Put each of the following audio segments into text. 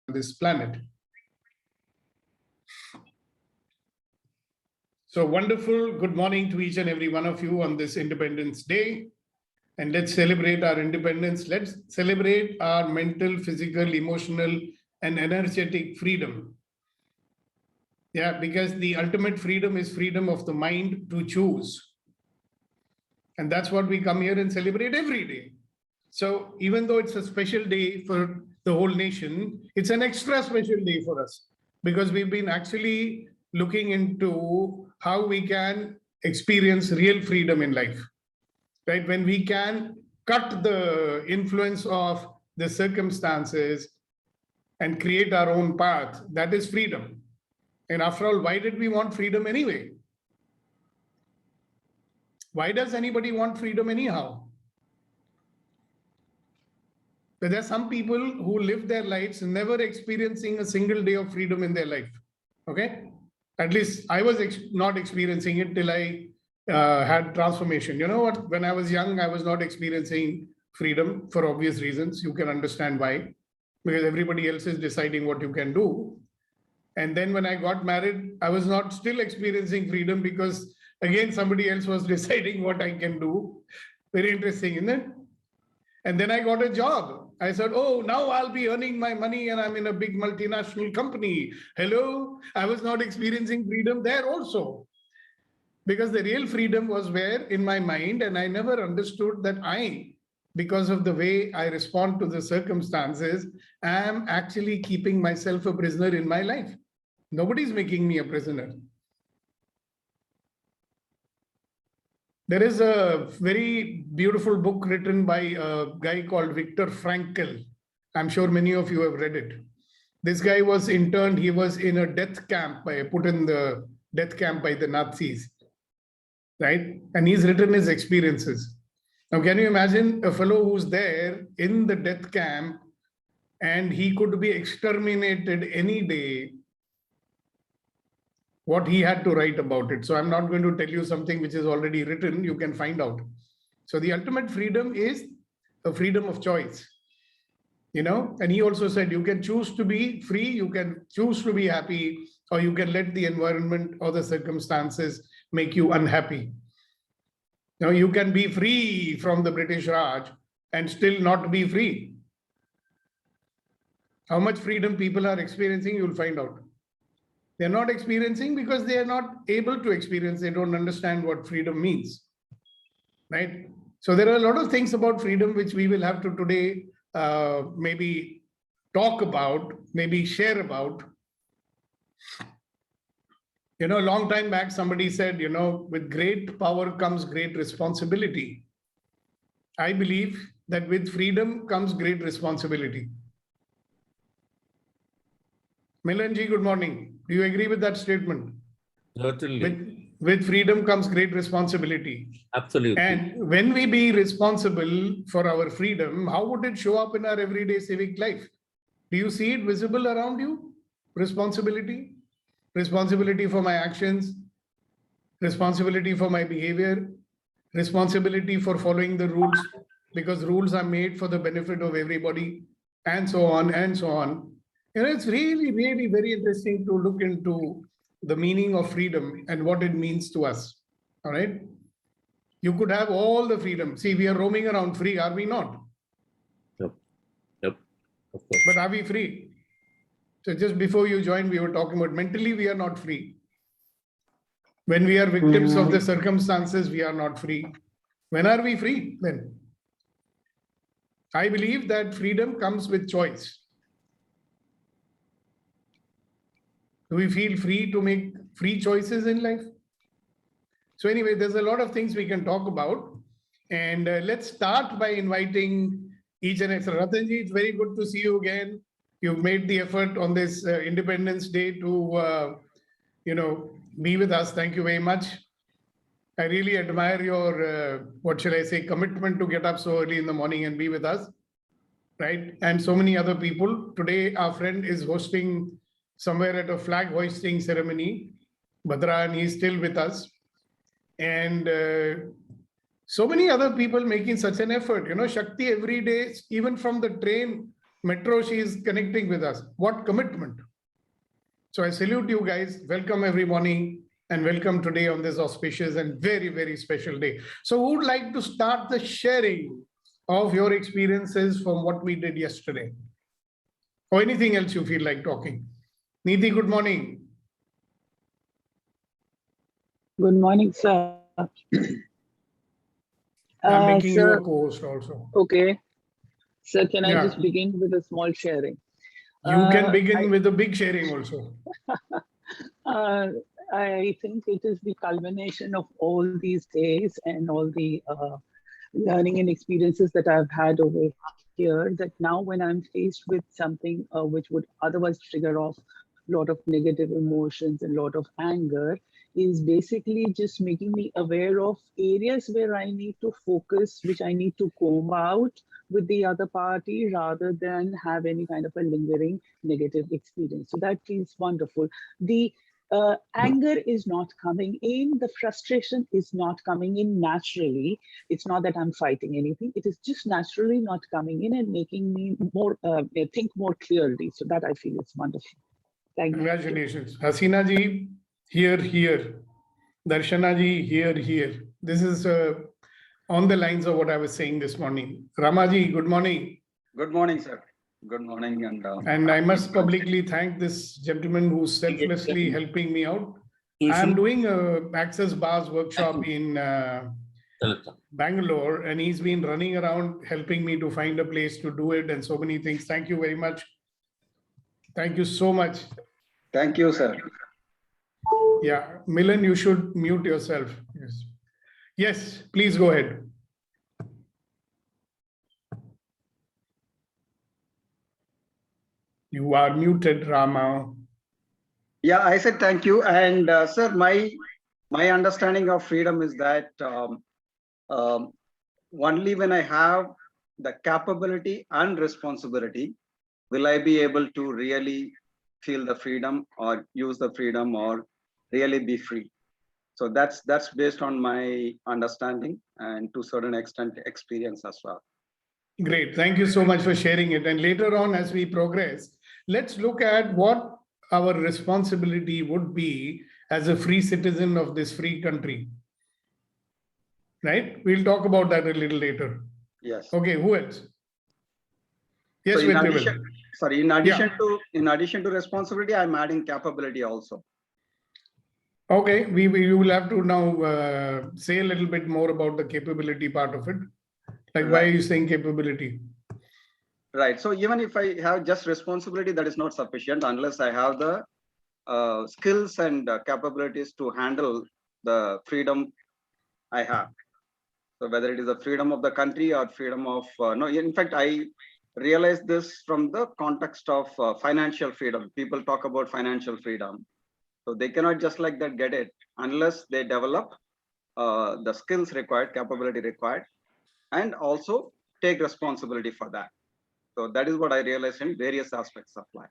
this planet. So wonderful. Good morning to each and every one of you on this Independence Day. And let's celebrate our independence. Let's celebrate our mental, physical, emotional, and energetic freedom. Yeah, because the ultimate freedom is freedom of the mind to choose. And that's what we come here and celebrate every day. So even though it's a special day for the whole nation, it's an extra special day for us because we've been actually looking into how we can experience real freedom in life, right? When we can cut the influence of the circumstances and create our own path, that is freedom. And after all, why did we want freedom anyway? Why does anybody want freedom anyhow? But there are some people who live their lives never experiencing a single day of freedom in their life. Okay? At least I was not experiencing it till I had transformation. You know what? When I was young, I was not experiencing freedom for obvious reasons. You can understand why. Because everybody else is deciding what you can do. And then when I got married, I was not still experiencing freedom because again, somebody else was deciding what I can do. Very interesting, isn't it? And then I got a job. I said, oh, now I'll be earning my money and I'm in a big multinational company. Hello, I was not experiencing freedom there also. Because the real freedom was where in my mind, and I never understood that because of the way I respond to the circumstances, I am actually keeping myself a prisoner in my life. Nobody's making me a prisoner. There is a very beautiful book written by a guy called Viktor Frankl. I'm sure many of you have read it. This guy was interned. He was in a death camp, put in the death camp by the Nazis, right? And he's written his experiences. Now, can you imagine a fellow who's there in the death camp and he could be exterminated any day? What he had to write about it. So I'm not going to tell you something which is already written. You can find out. So the ultimate freedom is a freedom of choice. You know, and he also said you can choose to be free, you can choose to be happy, or you can let the environment or the circumstances make you unhappy. Now you can be free from the British Raj and still not be free. How much freedom people are experiencing, you'll find out. They're not experiencing because they are not able to experience. They don't understand what freedom means, right? So there are a lot of things about freedom which we will have to today maybe talk about, maybe share about. You know, a long time back, somebody said, you know, with great power comes great responsibility. I believe that with freedom comes great responsibility. Milanji, good morning. Do you agree with that statement? Certainly. With freedom comes great responsibility. Absolutely. And when we be responsible for our freedom, how would it show up in our everyday civic life? Do you see it visible around you? Responsibility? Responsibility for my actions, responsibility for my behavior, responsibility for following the rules, because rules are made for the benefit of everybody, and so on and so on. You know, it's really, really very interesting to look into the meaning of freedom and what it means to us. All right. You could have all the freedom. See, we are roaming around free, are we not? Yep. Yep. Of course. But are we free? So just before you joined, we were talking about mentally, we are not free. When we are victims of the circumstances, we are not free. When are we free then? I believe that freedom comes with choice. Do we feel free to make free choices in life? So anyway, there's a lot of things we can talk about. And let's start by inviting each and every. Ratanji, it's very good to see you again. You've made the effort on this Independence Day to, be with us. Thank you very much. I really admire your, commitment to get up so early in the morning and be with us, right? And so many other people. Today, our friend is hosting somewhere at a flag hoisting ceremony, Bhadra, and he's still with us. And so many other people making such an effort. You know, Shakti every day, even from the train, Metro, she is connecting with us. What commitment? So I salute you guys. Welcome every morning and welcome today on this auspicious and very, very special day. So who would like to start the sharing of your experiences from what we did yesterday? Or anything else you feel like talking? Neeti, good morning. Good morning, sir. I'm making you a Sir, co-host also. okay. Sir, can I Yeah. just begin with a small sharing? You can Uh, begin with a big sharing also. I think it is the culmination of all these days and all the learning and experiences that I've had over here that now when I'm faced with something which would otherwise trigger off a lot of negative emotions and a lot of anger is basically just making me aware of areas where I need to focus, which I need to comb out with the other party rather than have any kind of a lingering negative experience. So that feels wonderful. The anger is not coming in, the frustration is not coming in naturally. It's not that I'm fighting anything, it is just naturally not coming in and making me more think more clearly. So that I feel is wonderful. Thank you. Congratulations. Hasina ji, here. Darshana ji, here. This is on the lines of what I was saying this morning. Ramaji, good morning. Good morning, sir. Good morning. And I must publicly thank this gentleman who's selflessly helping me out. I'm doing a Access Bars workshop in Bangalore, and he's been running around helping me to find a place to do it and so many things. Thank you very much. Thank you so much. Thank you, sir. Yeah, Milan, you should mute yourself. Yes, please go ahead. You are muted, Rama. Yeah, I said thank you. And sir, my understanding of freedom is that only when I have the capability and responsibility, will I be able to really feel the freedom or use the freedom or really be free. So that's based on my understanding and to a certain extent experience as well. Great. Thank you so much for sharing it. And later on, as we progress, let's look at what our responsibility would be as a free citizen of this free country. Right? We'll talk about that a little later. Yes. Okay, who else? Yes, So in addition to responsibility, I'm adding capability also. Okay, we will have to now say a little bit more about the capability part of it. Like, Right. why are you saying capability? Right. So even if I have just responsibility, that is not sufficient unless I have the skills and capabilities to handle the freedom I have. So whether it is the freedom of the country or freedom of no, in fact, I realized this from the context of financial freedom. People talk about financial freedom. So they cannot just like that get it unless they develop the skills required, capability required, and also take responsibility for that. So that is what I realized in various aspects of life.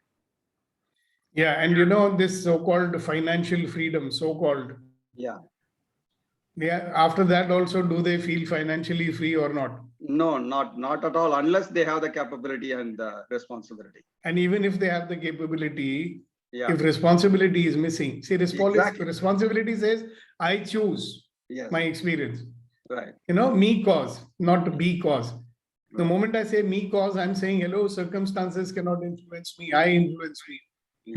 Yeah, and you know, this so-called financial freedom, so-called. Yeah. Yeah. After that also, do they feel financially free or not? No, not at all, unless they have the capability and the responsibility. And even if they have the capability, Yeah. if responsibility is missing, see, Exactly. responsibility says, I choose Yes. my experience. Right. You know, me cause, not be cause. The moment I say me cause, I'm saying, hello, circumstances cannot influence me. I influence me.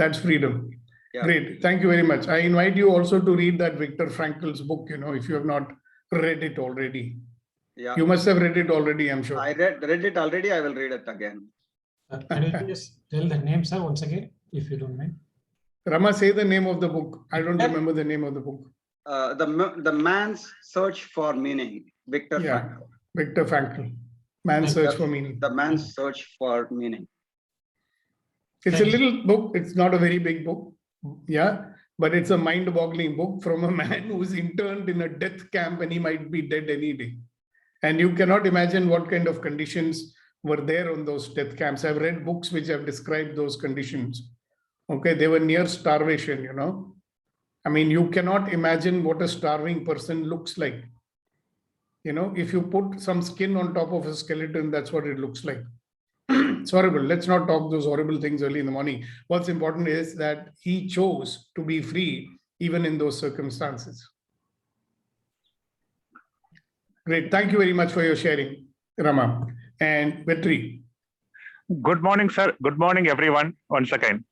That's freedom. Yeah. Great. Thank you very much. I invite you also to read that Viktor Frankl's book, you know, if you have not read it already. Yeah. You must have read it already, I'm sure. I read it already. I will read it again. Can you just tell the name, sir, once again, if you don't mind? Rama, say the name of the book. I don't remember the name of the book. The Man's Search for Meaning, Viktor Frankl. Viktor Frankl. Man's Search for Meaning. The Man's Search for Meaning. It's a little book. It's not a very big book. Yeah. But it's a mind-boggling book from a man who's interned in a death camp and he might be dead any day. And you cannot imagine what kind of conditions were there on those death camps. I've read books which have described those conditions. Okay. They were near starvation, you know. I mean, you cannot imagine what a starving person looks like. You know, if you put some skin on top of a skeleton, that's what it looks like. It's horrible. Let's not talk those horrible things early in the morning. What's important is that he chose to be free even in those circumstances. Great. Thank you very much for your sharing, Rama. And Vetri. Good morning, sir. Good morning, everyone. Once again,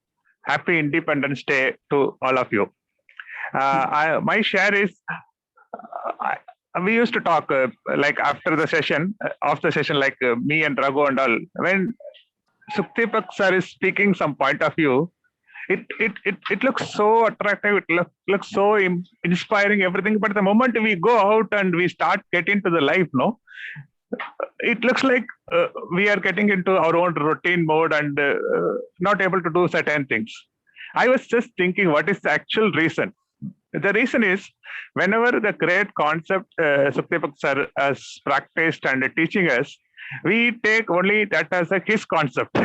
happy Independence Day to all of you. My share is, we used to talk like after the session, me and Raghu and all. When Sukdeepak sir is speaking some point of view, it looks so attractive. It looks so inspiring, everything. But the moment we go out and we start getting to the life, no, it looks like we are getting into our own routine mode and not able to do certain things. I was just thinking, what is the actual reason? The reason is, whenever the great concept Sukdeepak sir has practiced and teaching us, we take only that as his concept.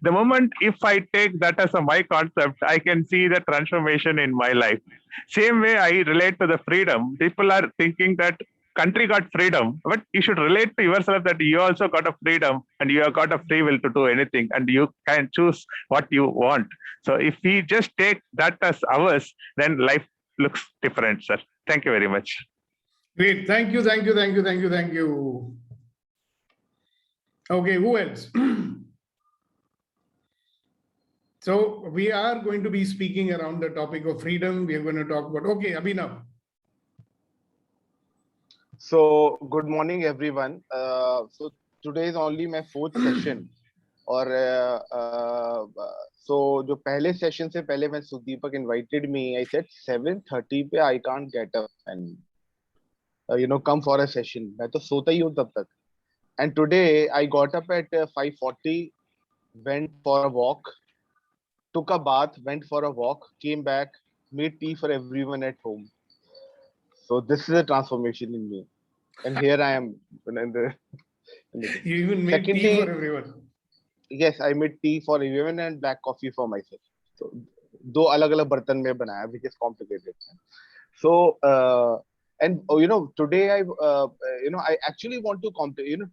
The moment if I take that as my concept, I can see the transformation in my life. Same way I relate to the freedom. People are thinking that country got freedom, but you should relate to yourself that you also got a freedom and you have got a free will to do anything and you can choose what you want. So if we just take that as ours, then life looks different, sir. Thank you very much. Great. Thank you. Okay, who else? So we are going to be speaking around the topic of freedom. We are going to talk about, okay, Abhinav. So good morning, everyone. So today is only my fourth session. और so जो पहले session से पहले when Sukdeepak invited me, I said 7:30 पे I can't get up and come for a session. मैं तो सोता ही हूँ तब तक. And today I got up at 5:40, went for a walk, took a bath, went for a walk, came back, made tea for everyone at home. So this is a transformation in me. And here I am. You even made tea for everyone. Yes, I made tea for everyone and black coffee for myself. So दो अलग-अलग बर्तन में बनाया, which is complicated. So and today I actually want to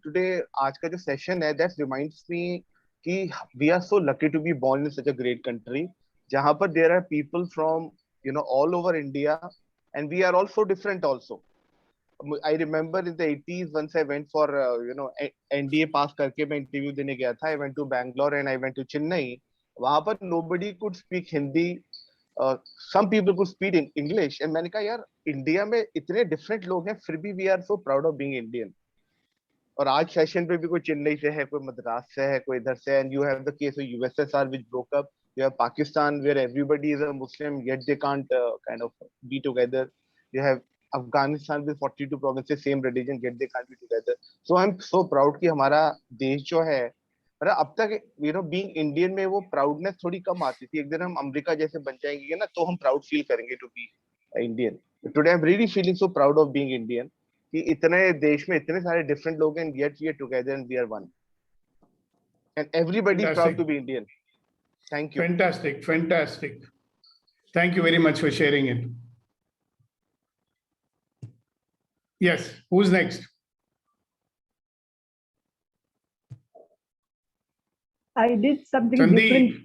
today आज का जो session है, that reminds me कि we are so lucky to be born in such a great country जहाँ पर there are people from all over India and we are all so different also. I remember in the 80s once I went for NDA pass करके मैं interview देने गया था. I went to Bangalore and I went to Chennai. वहाँ पर nobody could speak Hindi. Some people could speak in English. And मैंने कहा यार इंडिया में इतने different लोग हैं फिर भी we are so proud of being Indian. और आज सेशन पे भी कोई चेन्नई से है, कोई मद्रास से है, कोई इधर से है. And you have the case of USSR which broke up. You have Pakistan where everybody is a Muslim yet they can't kind of be together. You have Afghanistan with 42 provinces, same religion, yet they can't be together. So I'm so proud कि हमारा देश जो है, मतलब अब तक being Indian में वो proudness थोड़ी कम आती थी. एक दिन हम अमेरिका जैसे बन जाएंगे ना तो हम proud feel करेंगे to be Indian. Today I'm really feeling so proud of being Indian कि इतने देश में इतने सारे different लोग हैं yet we are together and we are one. And everybody is proud to be Indian. Thank you. Fantastic. Thank you very much for sharing it. Yes, who's next? I did something Sandeep. different.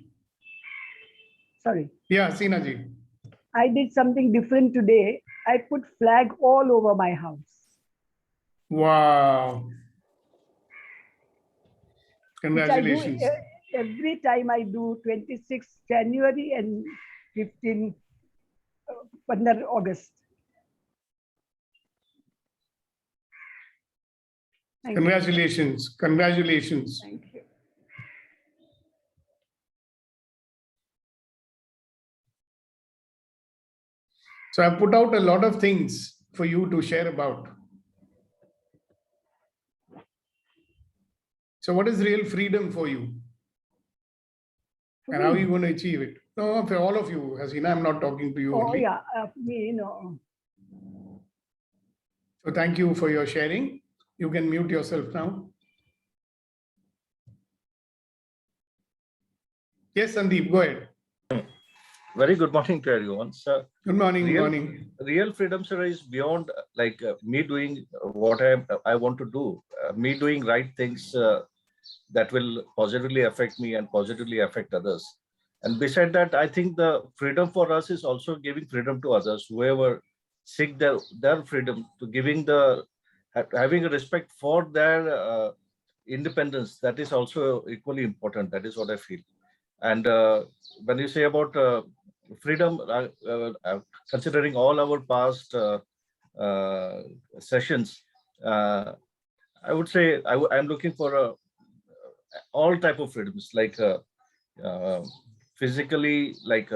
Sorry. Yeah, Seena ji. I did something different today. I put flag all over my house. Wow. Which I do Congratulations. every time I do 26 January and 15 August. Thank you. Congratulations. Thank you. So I put out a lot of things for you to share about. So what is real freedom for you? And how are you going to achieve it? No, for all of you, Hasina, I'm not talking to you Oh only. yeah, me, no. So thank you for your sharing. You can mute yourself now. Yes, Sandeep, go ahead. Very good morning to everyone. So Good morning. Good morning. real freedom, sir, is beyond me doing what I want to do, me doing right things that will positively affect me and positively affect others. And beside that, I think the freedom for us is also giving freedom to others, whoever seek their freedom, to giving having a respect for their independence. That is also equally important. That is what I feel. And when you say about freedom, considering all our past sessions, I would say I'm looking for all type of freedoms, like physically, like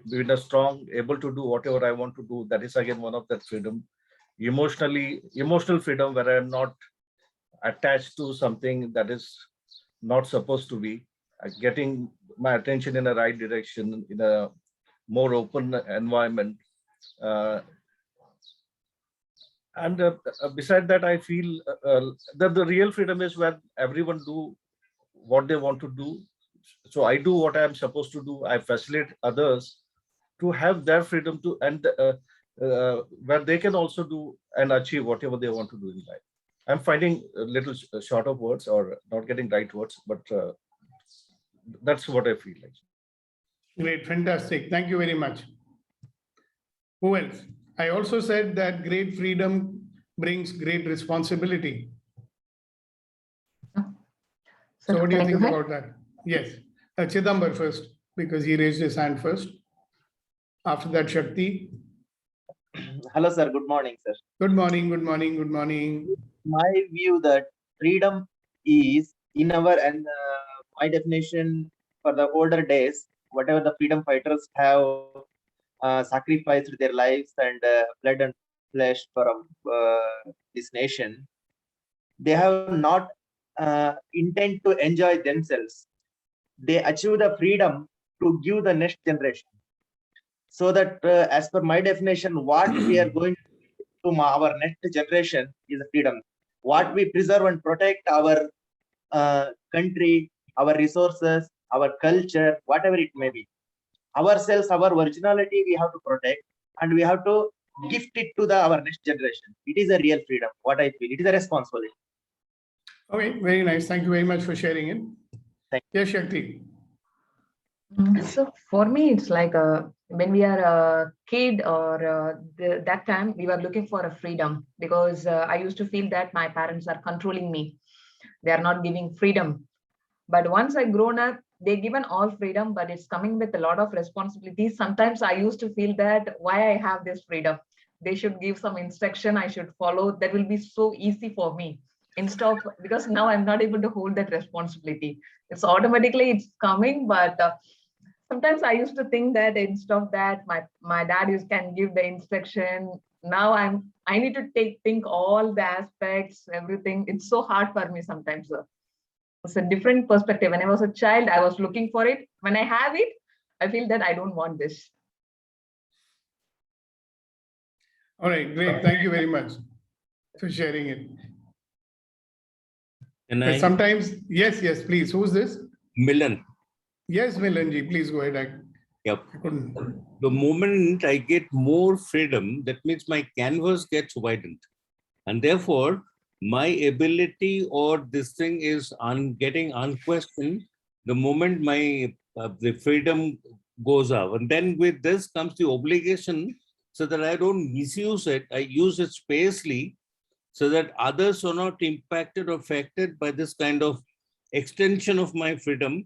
being a strong, able to do whatever I want to do. That is again one of that freedom. Emotional freedom, where I'm not attached to something that is not supposed to be. Getting my attention in the right direction, in a more open environment. And beside that, I feel that the real freedom is where everyone do what they want to do. So I do what I'm supposed to do. I facilitate others to have their freedom to, and where they can also do and achieve whatever they want to do in life. I'm finding a little short of words or not getting right words, but that's what I feel like. Great, fantastic. Thank you very much. Who else? I also said that great freedom brings great responsibility. So what do you think about that? Yes. Chidambar first, because he raised his hand first. After that, Shakti. Hello, sir. Good morning, sir. Good morning, good morning, good morning. My view that freedom is in our, and my definition for the older days, whatever the freedom fighters have sacrificed their lives and blood and flesh for this nation, they have not intent to enjoy themselves. They achieve the freedom to give the next generation. So that as per my definition, what we are going to our next generation is freedom. What we preserve and protect our country, our resources, our culture, whatever it may be. Ourselves, our originality, we have to protect, and we have to gift it to our next generation. It is a real freedom, what I feel. It is a responsibility. Okay, very nice. Thank you very much for sharing it. Thank you. Yes, Shakti. So for me, it's like when we are a kid or that time we were looking for a freedom, because I used to feel that my parents are controlling me. They are not giving freedom. But once I grown up, they given all freedom, but it's coming with a lot of responsibilities. Sometimes I used to feel that why I have this freedom. They should give some instruction, I should follow. That will be so easy for me. Instead of, because now I'm not able to hold that responsibility. It's automatically it's coming, but sometimes I used to think that instead of that, my dad can give the instruction. Now I need to think all the aspects, everything. It's so hard for me sometimes. It's a different perspective. When I was a child, I was looking for it. When I have it, I feel that I don't want this. All right, great. Thank you very much for sharing it. And sometimes, yes, please. Who's this? Milan. Yes, Milanji, please go ahead. Yep. The moment I get more freedom, that means my canvas gets widened. And therefore, my ability or this thing is getting unquestioned the moment my the freedom goes up. And then with this comes the obligation, so that I don't misuse it. I use it spacely, so that others are not impacted or affected by this kind of extension of my freedom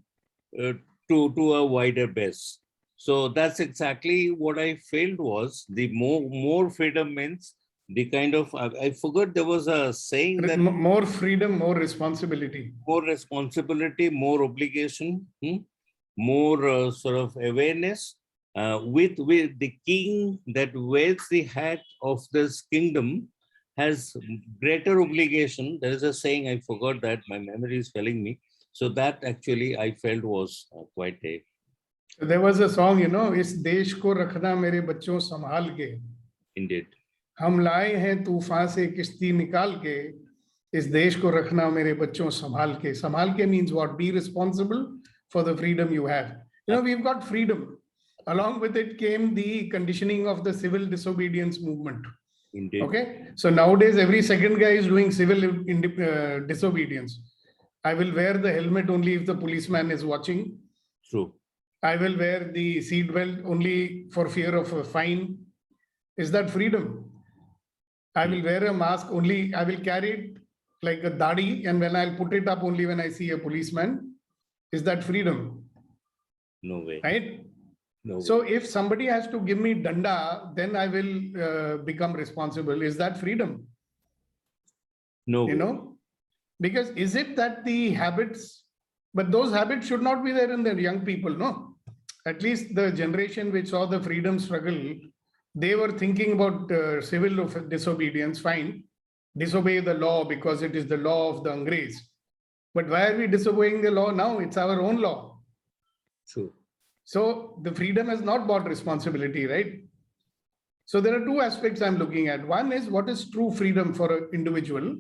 to a wider base. So that's exactly what I felt was the more freedom means the kind of, I forgot there was a saying that more freedom, more responsibility. More responsibility, more obligation, more sort of awareness with the king that wears the hat of this kingdom has greater obligation. There is a saying, I forgot that, my memory is failing me. So that actually I felt was quite a... There was a song, you know, इस देश को रखना मेरे बच्चों संभाल के. Indeed. हम लाए हैं तूफान से किश्ती निकाल के, इस देश को रखना मेरे बच्चों संभाल के. संभाल के means what? Be responsible for the freedom you have. You know, we've got freedom. Along with it came the conditioning of the civil disobedience movement. Indeed. Okay, so nowadays every second guy is doing civil disobedience. I will wear the helmet only if the policeman is watching. True. I will wear the seatbelt only for fear of a fine. Is that freedom? I will wear a mask only, I will carry it like a dadi, and when I'll put it up only when I see a policeman. Is that freedom? No way. Right? No way. So if somebody has to give me danda, then I will become responsible. Is that freedom? No way. You know, because is it that the habits, but those habits should not be there in the young people, no? At least the generation which saw the freedom struggle, they were thinking about civil disobedience, fine. Disobey the law because it is the law of the Angrez. But why are we disobeying the law now? It's our own law. True. So the freedom has not brought responsibility, right? So there are two aspects I'm looking at. One is what is true freedom for an individual?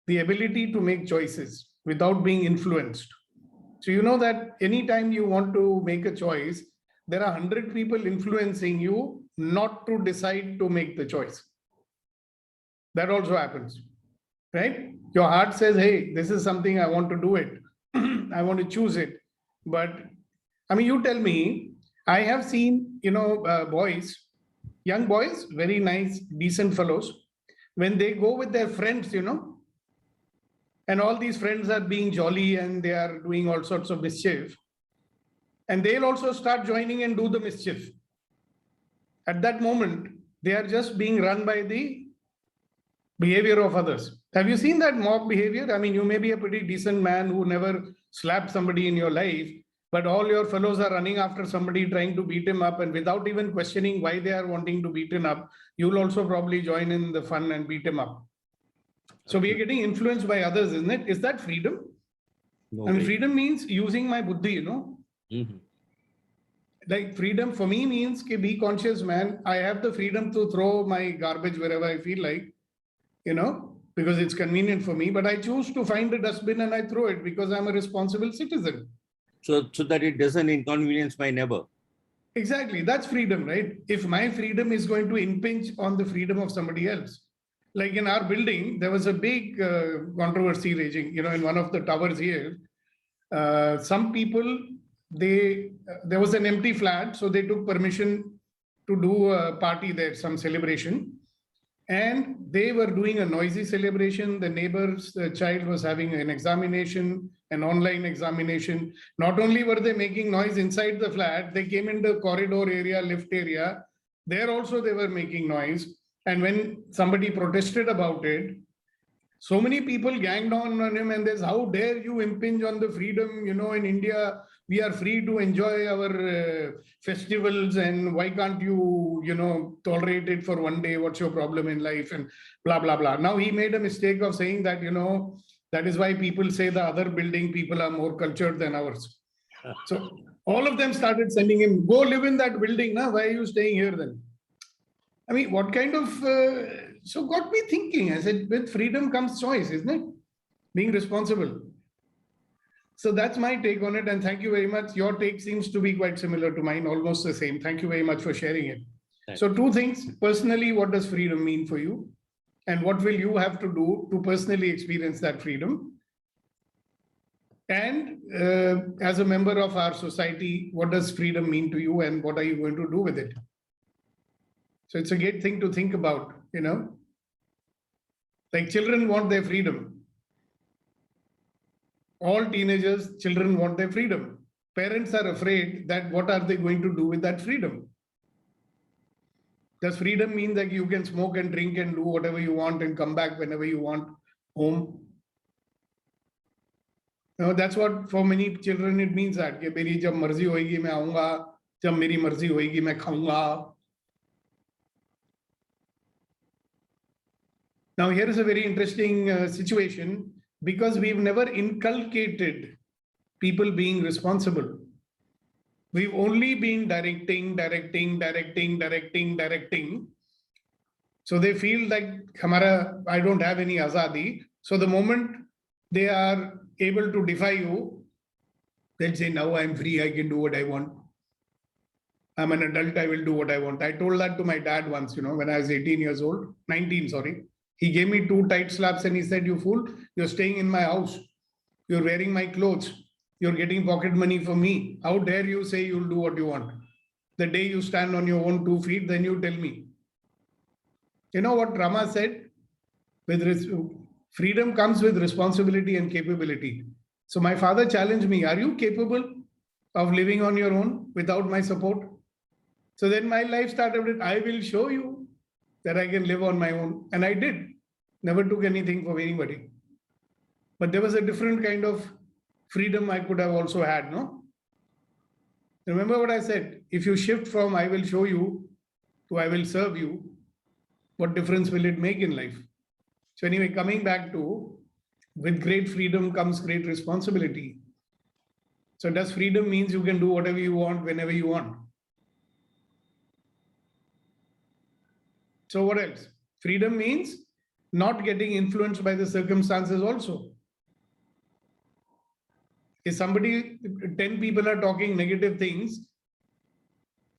The ability to make choices without being influenced. So you know that anytime you want to make a choice, there are 100 people influencing you not to decide to make the choice. That also happens, right? Your heart says, hey, this is something I want to do it. I want to choose it. But I mean, you tell me, I have seen, boys, young boys, very nice, decent fellows, when they go with their friends, and all these friends are being jolly and they are doing all sorts of mischief. And they'll also start joining and do the mischief. At that moment, they are just being run by the behavior of others. Have you seen that mob behavior? I mean, you may be a pretty decent man who never slapped somebody in your life, but all your fellows are running after somebody trying to beat him up, and without even questioning why they are wanting to beat him up, you'll also probably join in the fun and beat him up. So we are getting influenced by others, isn't it? Is that freedom? No I mean, way. freedom means using my buddhi, Mhm. Like freedom for me means ke be conscious, man. I have the freedom to throw my garbage wherever I feel like, because it's convenient for me, but I choose to find a dustbin and I throw it because I'm a responsible citizen. So that it doesn't inconvenience my neighbor. Exactly. That's freedom, right? If my freedom is going to impinge on the freedom of somebody else. Like in our building, there was a big controversy raging, in one of the towers here. Some people, there was an empty flat, so they took permission to do a party there, some celebration. And they were doing a noisy celebration. The neighbor's child was having an examination, an online examination. Not only were they making noise inside the flat, they came in the corridor area, lift area. There also they were making noise. And when somebody protested about it, so many people ganged on him and there's, how dare you impinge on the freedom, in India, we are free to enjoy our festivals, and why can't you, tolerate it for one day? What's your problem in life? And blah, blah, blah. Now he made a mistake of saying that, that is why people say the other building people are more cultured than ours. So all of them started sending him, go live in that building. Now, why are you staying here then? I mean, what kind of, so got me thinking. I said, with freedom comes choice, isn't it? Being responsible. So that's my take on it. And thank you very much. Your take seems to be quite similar to mine, almost the same. Thank you very much for sharing it. So two things. Personally, what does freedom mean for you? And what will you have to do to personally experience that freedom? And as a member of our society, what does freedom mean to you and what are you going to do with it? So it's a great thing to think about, like children want their freedom. All teenagers, children want their freedom. Parents are afraid that what are they going to do with that freedom? Does freedom mean that you can smoke and drink and do whatever you want and come back whenever you want home? No, that's what for many children it means that कि मेरी जब मर्जी होएगी मैं आऊँगा, जब मेरी मर्जी होएगी मैं खाऊँगा. Now, here is a very interesting situation because we've never inculcated people being responsible. We've only been directing. So they feel like, I don't have any azadi. So the moment they are able to defy you, they'll say, now I'm free, I can do what I want. I'm an adult, I will do what I want. I told that to my dad once, when I was 19, sorry. He gave me 2 tight slaps and he said, you fool, you're staying in my house. You're wearing my clothes. You're getting pocket money for me. How dare you say you'll do what you want? The day you stand on your own 2 feet, then you tell me. You know what Rama said? Freedom comes with responsibility and capability. So my father challenged me, are you capable of living on your own without my support? So then my life started with, I will show you that I can live on my own. And I did. Never took anything from anybody. But there was a different kind of freedom I could have also had, no? Remember what I said? If you shift from I will show you to I will serve you, what difference will it make in life? So anyway, coming back to, with great freedom comes great responsibility. So does freedom means you can do whatever you want, whenever you want? So what else? Freedom means not getting influenced by the circumstances also. If 10 people are talking negative things,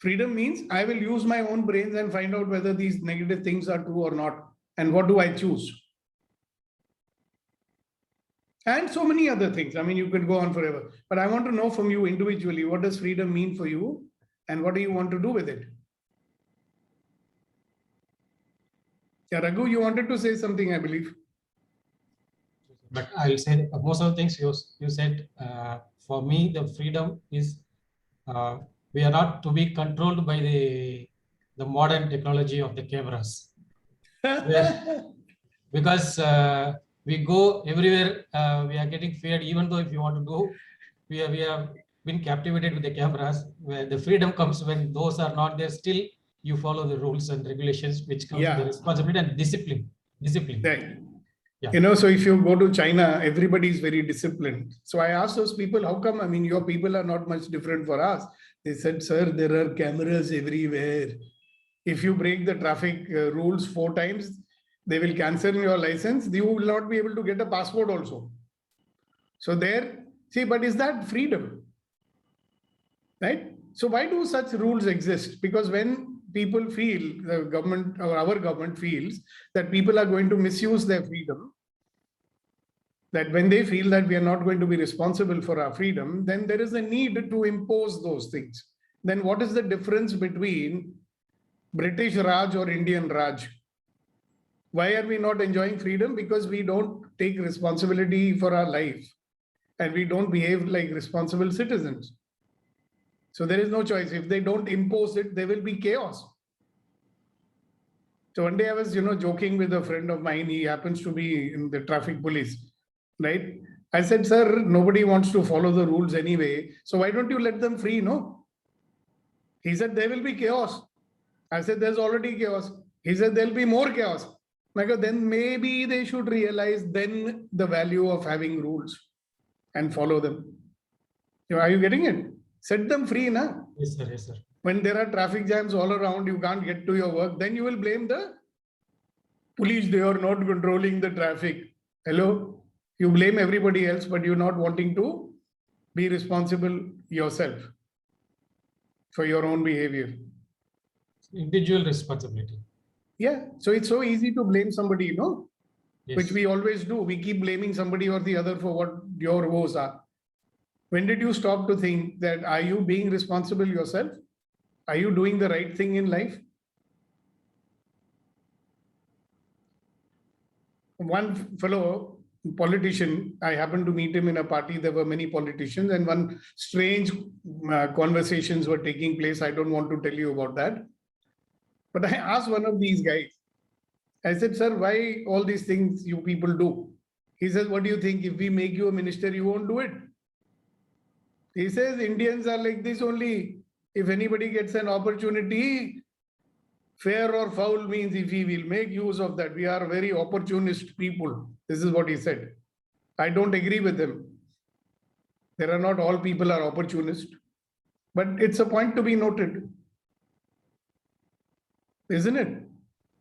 freedom means I will use my own brains and find out whether these negative things are true or not. And what do I choose? And so many other things. I mean, you could go on forever. But I want to know from you individually, what does freedom mean for you? And what do you want to do with it? Yeah, Raghu, you wanted to say something, I believe. But I'll say most of the things you said. For me, the freedom is we are not to be controlled by the modern technology of the cameras. Because we go everywhere, we are getting feared. Even though if you want to go, we have been captivated with the cameras. Where the freedom comes when those are not there. Still, you follow the rules and regulations, which comes with the responsibility and discipline. Right. Yeah. You know, so if you go to China, everybody is very disciplined. So I asked those people, how come? I mean, your people are not much different for us. They said, sir, there are cameras everywhere. If you break the traffic rules 4 times, they will cancel your license. You will not be able to get a passport also. So there, see, but is that freedom? Right? So why do such rules exist? Because when people feel, the government or our government feels that people are going to misuse their freedom, that when they feel that we are not going to be responsible for our freedom, then there is a need to impose those things. Then what is the difference between British Raj or Indian Raj? Why are we not enjoying freedom? Because we don't take responsibility for our life and we don't behave like responsible citizens. So there is no choice. If they don't impose it, there will be chaos. So one day I was, joking with a friend of mine. He happens to be in the traffic police, right? I said, sir, nobody wants to follow the rules anyway. So why don't you let them free, no? He said, there will be chaos. I said, there's already chaos. He said, there'll be more chaos. I go, then maybe they should realize then the value of having rules and follow them. Are you getting it? Set them free, na? Yes, sir. Yes, sir. When there are traffic jams all around, you can't get to your work, then you will blame the police. They are not controlling the traffic. Hello? You blame everybody else, but you're not wanting to be responsible yourself for your own behavior. Individual responsibility. Yeah. So it's so easy to blame somebody, Yes. Which we always do. We keep blaming somebody or the other for what your woes are. When did you stop to think that are you being responsible yourself? Are you doing the right thing in life? One fellow politician, I happened to meet him in a party. There were many politicians and one strange conversations were taking place. I don't want to tell you about that. But I asked one of these guys, I said, sir, why all these things you people do? He says, what do you think? If we make you a minister, you won't do it. He says, Indians are like this only. If anybody gets an opportunity, fair or foul means if he will make use of that. We are very opportunist people. This is what he said. I don't agree with him. There are not all people are opportunist, but it's a point to be noted. Isn't it?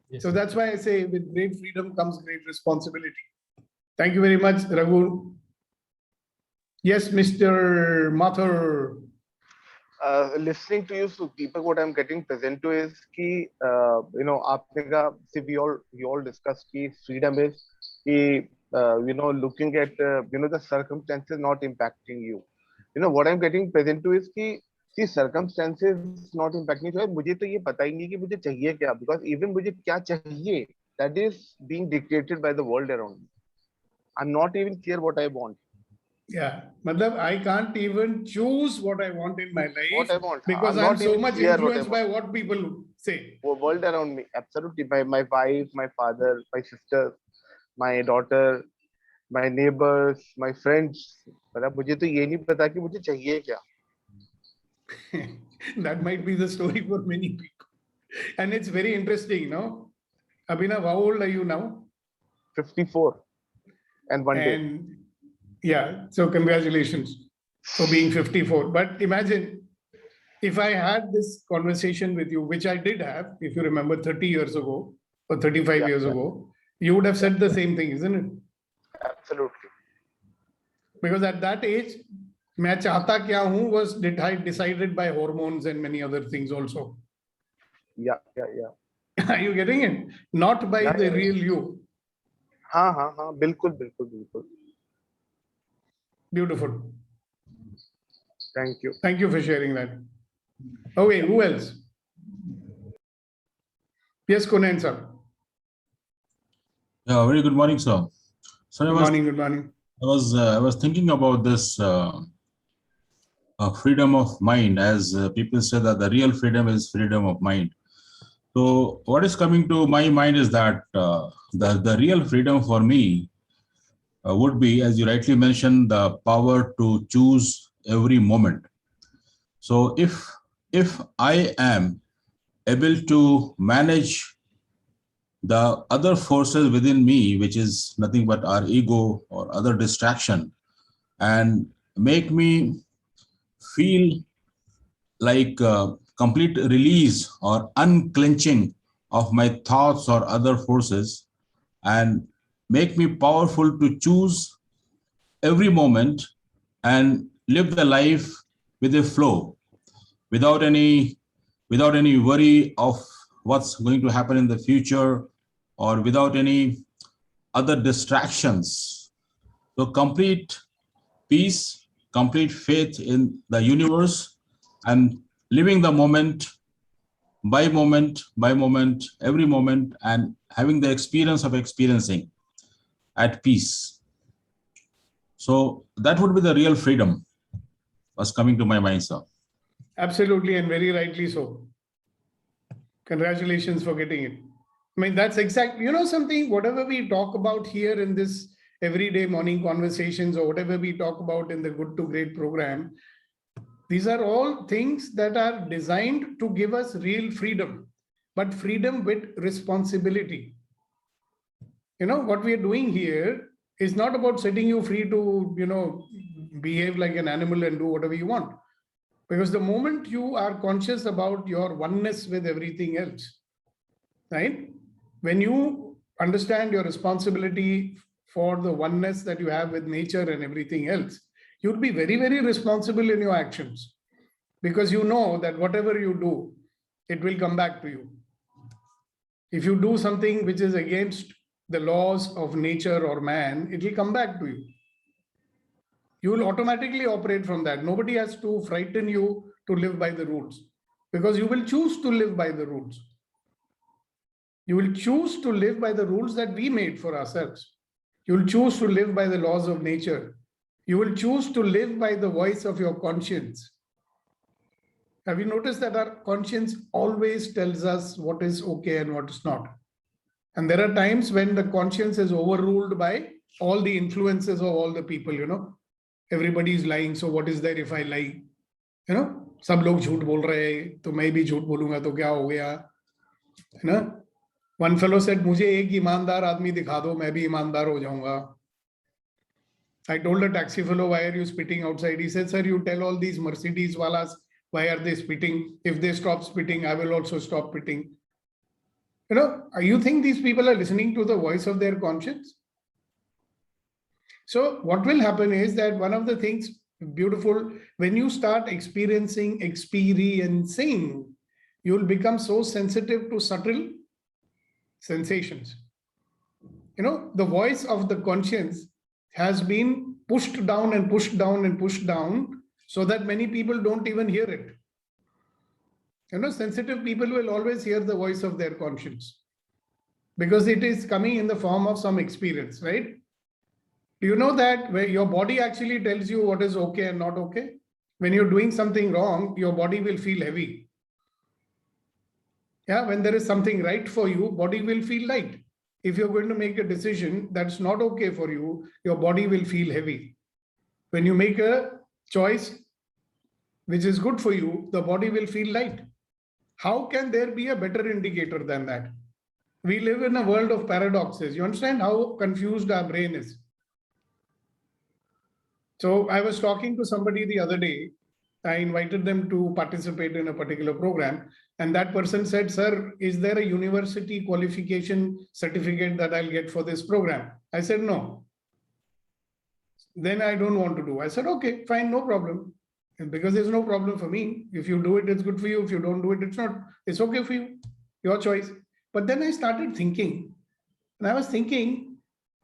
Yes, So sir. that's why I say with great freedom comes great responsibility. Thank you very much, Raghu. Yes, Mr. Mathur. Listening to you, so Deepak, what I'm getting present to is कि आपने कहा, we all discussed कि freedom is कि looking at, the circumstances not impacting you. What I'm getting present to is कि see circumstances not impacting you. मुझे तो ये पता ही नहीं कि मुझे चाहिए क्या, because even मुझे क्या चाहिए, that is being dictated by the world around me. I'm not even clear what I want. Yeah, matlab, I can't even choose what I want in my life What I want. because I'm I'm not so even much clear what I influenced by what people say. World around me, absolutely. My wife, my father, my sister, my daughter, my neighbors, my friends. मतलब मुझे तो ये नहीं पता कि मुझे चाहिए क्या. That might be the story for many people. And it's very interesting, no? Abhinav, how old are you now? 54 and one day. And yeah, so congratulations for being 54. But imagine if I had this conversation with you, which I did have, if you remember 30 years ago or 35 years ago, you would have said the same thing, isn't it? Absolutely. Because at that age, मैं चाहता क्या हूँ was decided by hormones and many other things also. Yeah. Are you getting it? Not by the real you. हाँ, बिल्कुल. Beautiful. Thank you. Thank you for sharing that. Okay, who else? Yes, Kunan sir. Yeah, very good morning, sir. So Good morning. I was thinking about this freedom of mind, as people say that the real freedom is freedom of mind. So what is coming to my mind is that the real freedom for me would be, as you rightly mentioned, the power to choose every moment. So if I am able to manage the other forces within me, which is nothing but our ego or other distraction, and make me feel like complete release or unclenching of my thoughts or other forces, and make me powerful to choose every moment and live the life with a flow, without any worry of what's going to happen in the future, or without any other distractions. So complete peace, complete faith in the universe, and living the moment by moment, every moment, and having the experience of experiencing at peace. So that would be the real freedom was coming to my mind, sir. Absolutely, and very rightly so. Congratulations for getting it. I mean, that's exactly, something, whatever we talk about here in this everyday morning conversations, or whatever we talk about in the Good to Great program, these are all things that are designed to give us real freedom, but freedom with responsibility. What we are doing here is not about setting you free to, behave like an animal and do whatever you want. Because the moment you are conscious about your oneness with everything else, right? When you understand your responsibility for the oneness that you have with nature and everything else, you'll be very, very responsible in your actions, because you know that whatever you do, it will come back to you. If you do something which is against the laws of nature or man, it will come back to you. You will automatically operate from that. Nobody has to frighten you to live by the rules, because you will choose to live by the rules. You will choose to live by the rules that we made for ourselves. You will choose to live by the laws of nature. You will choose to live by the voice of your conscience. Have you noticed that our conscience always tells us what is okay and what is not? And there are times when the conscience is overruled by all the influences of all the people, Everybody is lying, so what is there if I lie? सब लोग झूठ बोल रहे हैं, तो मैं भी झूठ बोलूंगा तो क्या हो गया? One fellow said, मुझे एक ईमानदार आदमी दिखा दो, मैं भी ईमानदार हो जाऊंगा. I told a taxi fellow, why are you spitting outside? He said, sir, you tell all these Mercedes walas, why are they spitting? If they stop spitting, I will also stop spitting. You think these people are listening to the voice of their conscience? So what will happen is that one of the things beautiful, when you start experiencing, you'll become so sensitive to subtle sensations. the voice of the conscience has been pushed down and pushed down and pushed down so that many people don't even hear it. Sensitive people will always hear the voice of their conscience because it is coming in the form of some experience, right? Do you know that where your body actually tells you what is okay and not okay? When you're doing something wrong, your body will feel heavy. Yeah, when there is something right for you, body will feel light. If you're going to make a decision that's not okay for you, your body will feel heavy. When you make a choice which is good for you, the body will feel light. How can there be a better indicator than that? We live in a world of paradoxes. You understand how confused our brain is? So I was talking to somebody the other day. I invited them to participate in a particular program. And that person said, sir, is there a university qualification certificate that I'll get for this program? I said, no. Then I don't want to do. I said, okay, fine, no problem. And because there's no problem for me. If you do it, it's good for you. If you don't do it, it's not. It's okay for you. Your choice. But then I started thinking, and I was thinking,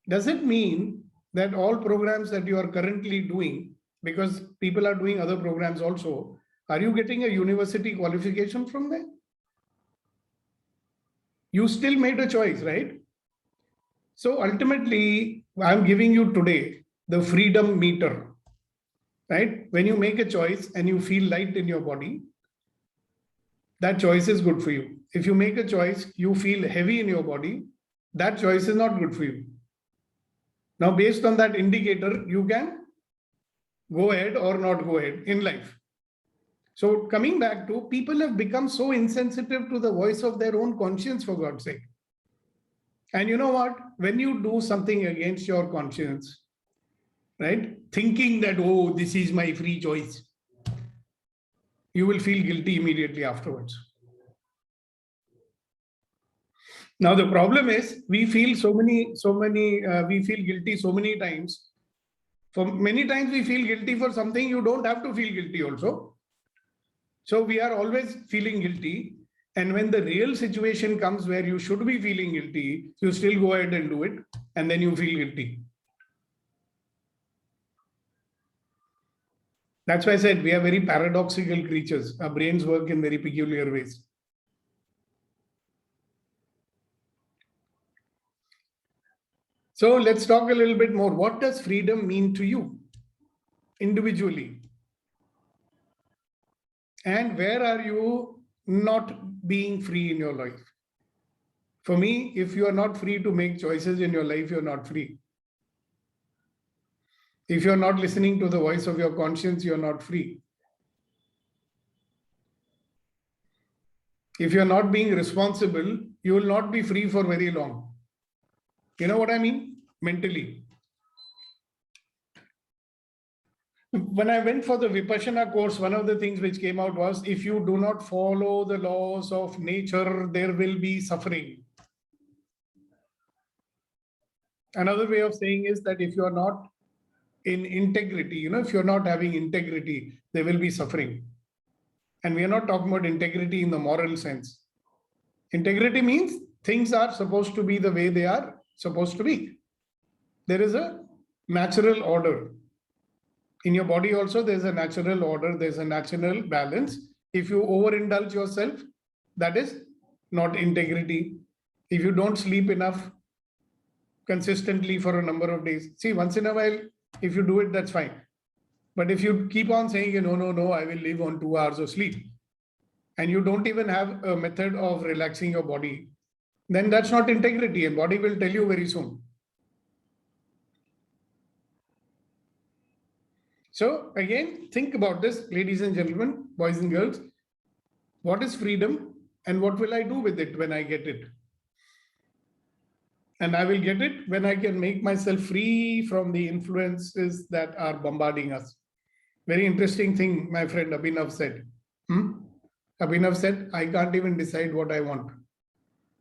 does it mean that all programs that you are currently doing, because people are doing other programs also, are you getting a university qualification from them? You still made a choice, right? So ultimately, I'm giving you today the freedom meter, right? When you make a choice and you feel light in your body, that choice is good for you. If you make a choice, you feel heavy in your body, that choice is not good for you. Now, based on that indicator, you can go ahead or not go ahead in life. So coming back to, people have become so insensitive to the voice of their own conscience, for God's sake. And you know what? When you do something against your conscience, right, thinking that, oh, this is my free choice, you will feel guilty immediately afterwards. Now, the problem is we feel we feel guilty so many times. For many times we feel guilty for something you don't have to feel guilty also. So we are always feeling guilty. And when the real situation comes where you should be feeling guilty, you still go ahead and do it. And then you feel guilty. That's why I said we are very paradoxical creatures. Our brains work in very peculiar ways. So let's talk a little bit more. What does freedom mean to you individually? And where are you not being free in your life? For me, if you are not free to make choices in your life, you're not free. If you're not listening to the voice of your conscience, you're not free. If you're not being responsible, you will not be free for very long. You know what I mean? Mentally. When I went for the Vipassana course, one of the things which came out was, if you do not follow the laws of nature, there will be suffering. Another way of saying is that if you are not in integrity, if you're not having integrity, there will be suffering. And we are not talking about integrity in the moral sense. Integrity means things are supposed to be the way they are supposed to be. There is a natural order. In your body also, there's a natural order, there's a natural balance. If you overindulge yourself, that is not integrity. If you don't sleep enough consistently for a number of days, see, once in a while, if you do it, that's fine. But if you keep on saying, no, I will live on 2 hours of sleep, and you don't even have a method of relaxing your body, then that's not integrity, and body will tell you very soon. So again, think about this, ladies and gentlemen, boys and girls. What is freedom and what will I do with it when I get it? And I will get it when I can make myself free from the influences that are bombarding us. Very interesting thing my friend Abhinav said. Abhinav said, I can't even decide what I want.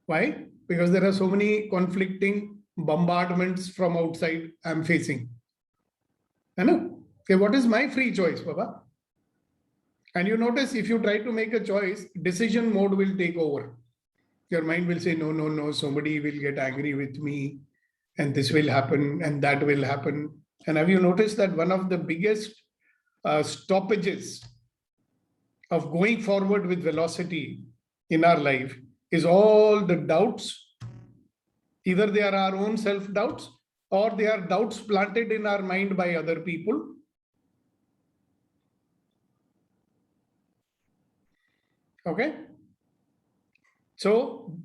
Why? Because there are so many conflicting bombardments from outside I'm facing. I know. Okay, what is my free choice, Baba? And you notice if you try to make a choice, decision mode will take over. Your mind will say, no, somebody will get angry with me. and this will happen and that will happen. And have you noticed that one of the biggest stoppages of going forward with velocity in our life is all the doubts. Either they are our own self-doubts or they are doubts planted in our mind by other people. Okay. So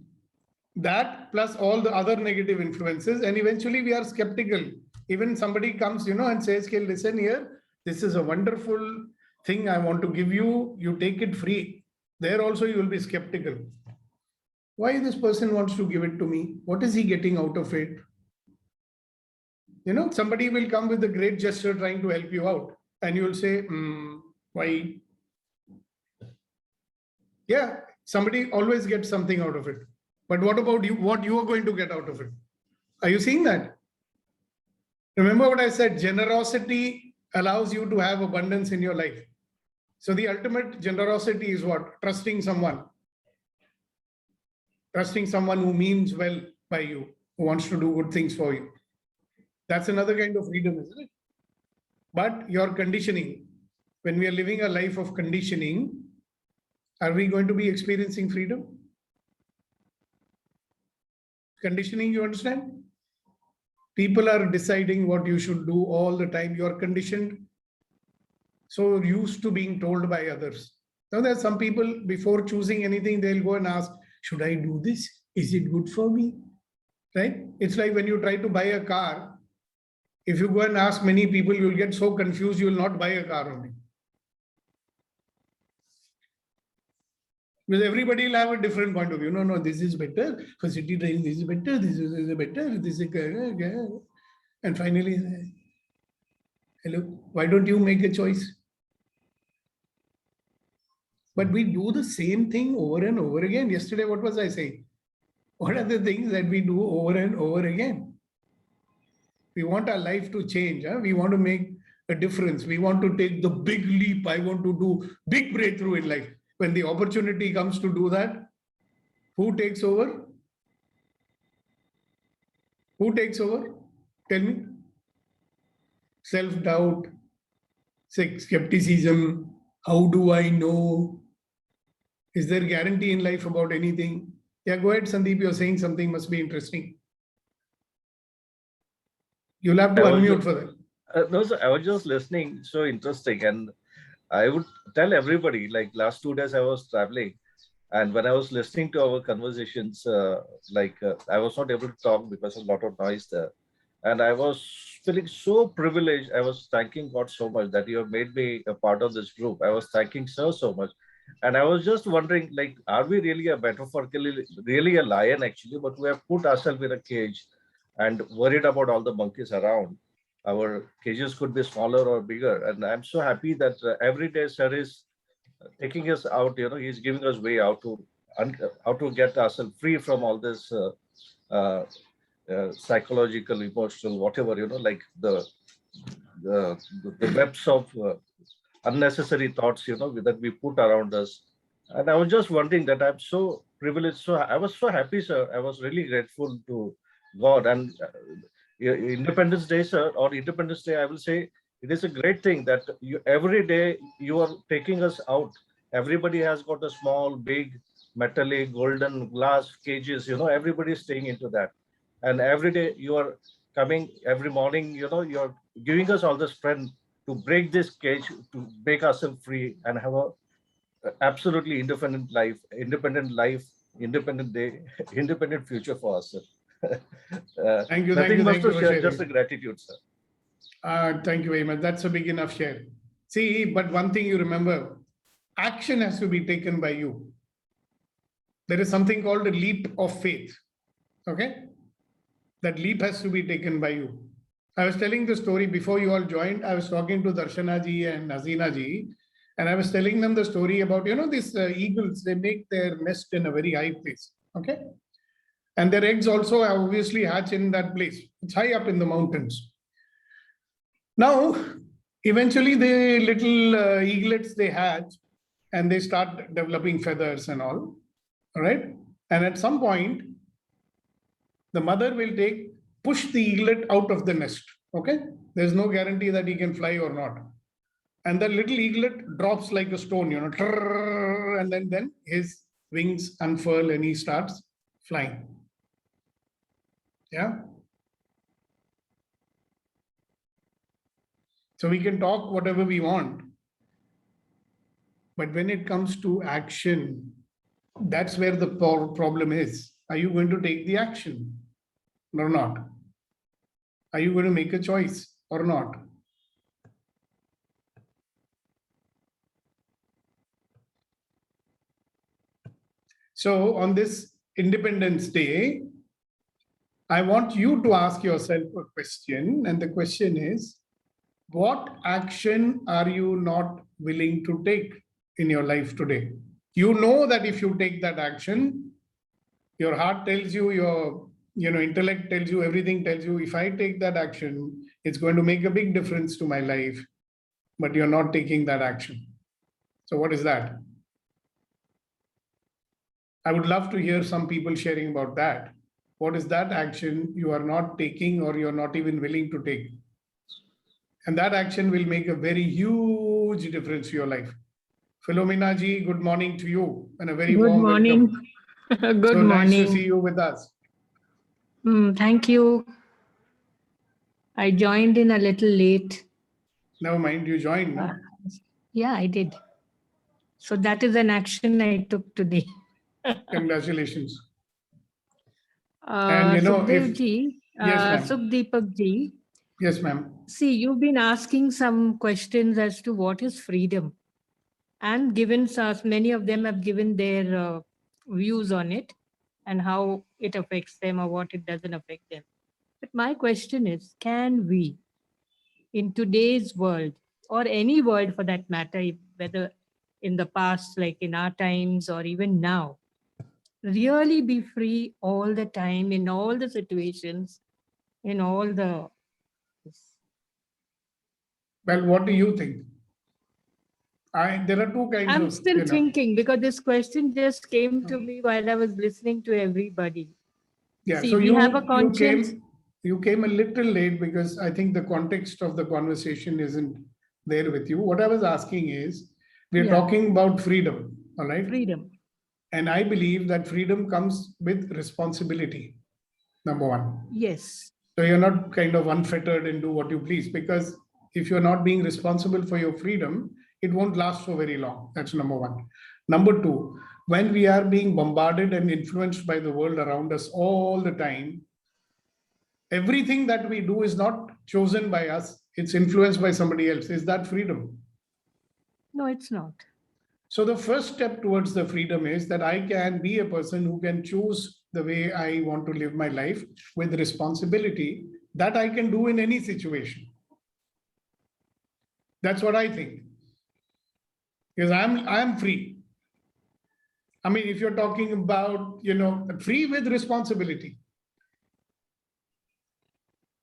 that plus all the other negative influences, and eventually we are skeptical. Even somebody comes, and says, okay, listen here, this is a wonderful thing I want to give you, you take it free. There also you will be skeptical. Why this person wants to give it to me? What is he getting out of it? Somebody will come with a great gesture trying to help you out, and you will say, why? Yeah, somebody always gets something out of it. But what about you? What you are going to get out of it? Are you seeing that? Remember what I said, generosity allows you to have abundance in your life. So the ultimate generosity is what? Trusting someone. Trusting someone who means well by you, who wants to do good things for you. That's another kind of freedom, isn't it? But your conditioning, when we are living a life of conditioning, are we going to be experiencing freedom? Conditioning, you understand? People are deciding what you should do all the time. You're conditioned, so used to being told by others. Now there are some people, before choosing anything, they'll go and ask, should I do this? Is it good for me? Right? It's like when you try to buy a car, if you go and ask many people, you'll get so confused, you will not buy a car only. Because everybody will have a different point of view. No, this is better. For city driving, this is better. This is better. This is and finally, hello, why don't you make a choice? But we do the same thing over and over again. Yesterday, what was I saying? What are the things that we do over and over again? We want our life to change. We want to make a difference. We want to take the big leap. I want to do big breakthrough in life. When the opportunity comes to do that, who takes over? Who takes over? Tell me. Self-doubt, skepticism. How do I know? Is there guarantee in life about anything? Yeah, go ahead, Sandeep. You're saying something must be interesting. You'll have to unmute for that. No, sir, I was just listening. So interesting. And I would tell everybody, like last 2 days I was traveling, and when I was listening to our conversations, I was not able to talk because of a lot of noise there. And I was feeling so privileged. I was thanking God so much that you have made me a part of this group. I was thanking so much. And I was just wondering, like, are we really really a lion actually, but we have put ourselves in a cage and worried about all the monkeys around. Our cages could be smaller or bigger. And I'm so happy that every day Sir is taking us out, he's giving us way out to how to get ourselves free from all this psychological, emotional, whatever, like the webs of unnecessary thoughts, that we put around us. And I was just wondering that I'm so privileged. So I was so happy, sir. I was really grateful to God. And Independence Day, sir, or Independence Day, I will say it is a great thing that every day you are taking us out. Everybody has got a small, big, metallic, golden glass cages, everybody is staying into that. And every day you are coming, every morning, you're giving us all the strength to break this cage, to make ourselves free and have a absolutely independent life, independent day, independent future for us, sir. Thank you. Nothing much to share, sharing. just a gratitude, sir. Thank you very much. That's a big enough share. See, but one thing you remember, action has to be taken by you. There is something called a leap of faith. Okay? That leap has to be taken by you. I was telling the story before you all joined. I was talking to Darshana ji and Hazina ji, and I was telling them the story about, these eagles, they make their nest in a very high place. Okay? And their eggs also obviously hatch in that place. It's high up in the mountains. Now, eventually the little eaglets, they hatch and they start developing feathers and all right? And at some point, the mother will take push the eaglet out of the nest. Okay, there's no guarantee that he can fly or not. And the little eaglet drops like a stone, and then his wings unfurl and he starts flying. Yeah. So we can talk whatever we want, but when it comes to action, that's where the problem is. Are you going to take the action or not? Are you going to make a choice or not? So on this Independence Day, I want you to ask yourself a question, and the question is, what action are you not willing to take in your life today? You know that if you take that action, your heart tells you, your intellect tells you, everything tells you, if I take that action, it's going to make a big difference to my life, but you're not taking that action. So what is that? I would love to hear some people sharing about that. What is that action you are not taking or you're not even willing to take? And that action will make a very huge difference to your life. Philomena ji, good morning to you and a very warm welcome. Good so morning. Nice to see you with us. Thank you. I joined in a little late. Never mind, you joined. No? Yeah, I did. So that is an action I took today. Congratulations. And Sukhdev ji, yes, Sukhdeepak ji. Yes, ma'am. See, you've been asking some questions as to what is freedom, and given us, many of them have given their views on it and how it affects them or what it doesn't affect them. But my question is, can we, in today's world, or any world for that matter, whether in the past, like in our times, or even now, really be free all the time, in all the situations, in all the... Well, what do you think? There are two kinds of... I'm still thinking, because this question just came to me while I was listening to everybody. Yeah, See, so we have a conscience. You came a little late because I think the context of the conversation isn't there with you. What I was asking is, we're talking about freedom, all right? Freedom. And I believe that freedom comes with responsibility, number one. Yes. So you're not kind of unfettered and do what you please, because if you're not being responsible for your freedom, it won't last for very long. That's number one. Number two, when we are being bombarded and influenced by the world around us all the time, everything that we do is not chosen by us. It's influenced by somebody else. Is that freedom? No, it's not. So the first step towards the freedom is that I can be a person who can choose the way I want to live my life with responsibility. That I can do in any situation. That's what I think. Because I'm free. I mean, if you're talking about, free with responsibility.